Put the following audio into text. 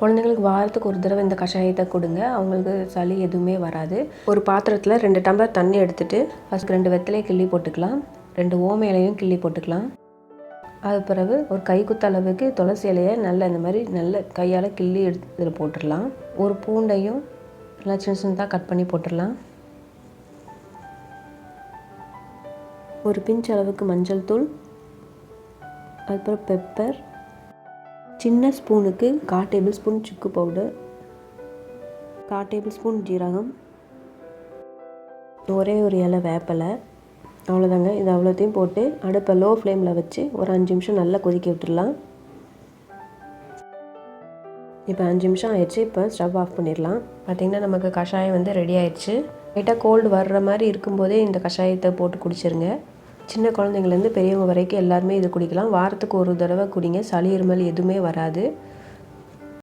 குழந்தைங்களுக்கு வாரத்துக்கு ஒரு தடவை இந்த கஷாயத்தை கொடுங்க. அவங்களுக்கு சளி எதுவுமே வராது. ஒரு பாத்திரத்தில் 2 டம்ளர் தண்ணி எடுத்துகிட்டு ஃபஸ்ட் 2 வெத்தலையை கிள்ளி போட்டுக்கலாம். 2 ஓம இலையும் கிள்ளி போட்டுக்கலாம். அது பிறகு ஒரு கைக்குத்த அளவுக்கு துளசி இலையை இந்த மாதிரி நல்ல கையால் கிள்ளி எடுத்து இதில் போட்டுடலாம். ஒரு பூண்டையும் நல்லா சின்ன சின்னதாக கட் பண்ணி போட்டுடலாம். ஒரு பிஞ்ச் அளவுக்கு மஞ்சள் தூள், அதுக்கப்புறம் பெப்பர், சின்ன ஸ்பூனுக்கு 1/4 டேபிள் ஸ்பூன் சுக்கு பவுடர், 1/4 டேபிள் ஸ்பூன் ஜீரகம், ஒரே ஒரு இலை வேப்பிலை, அவ்வளோதாங்க. இது அவ்வளோத்தையும் போட்டு அடுப்பை லோ ஃப்ளேமில் வச்சு ஒரு 5 நிமிஷம் நல்லா கொதிக்க விட்டுடலாம். இப்போ 5 நிமிஷம் ஆயிடுச்சு. இப்போ ஸ்டவ் ஆஃப் பண்ணிடலாம். பார்த்திங்கன்னா நமக்கு கஷாயம் ரெடி ஆயிடுச்சு. லைட்டாக கோல்டு வர்ற மாதிரி இருக்கும்போதே இந்த கஷாயத்தை போட்டு குடிச்சிருங்க. சின்ன குழந்தைங்கலேருந்து பெரியவங்க வரைக்கும் எல்லாருமே இது குடிக்கலாம். வாரத்துக்கு ஒரு தடவை குடிங்க. சளி இருமல் எதுவுமே வராது.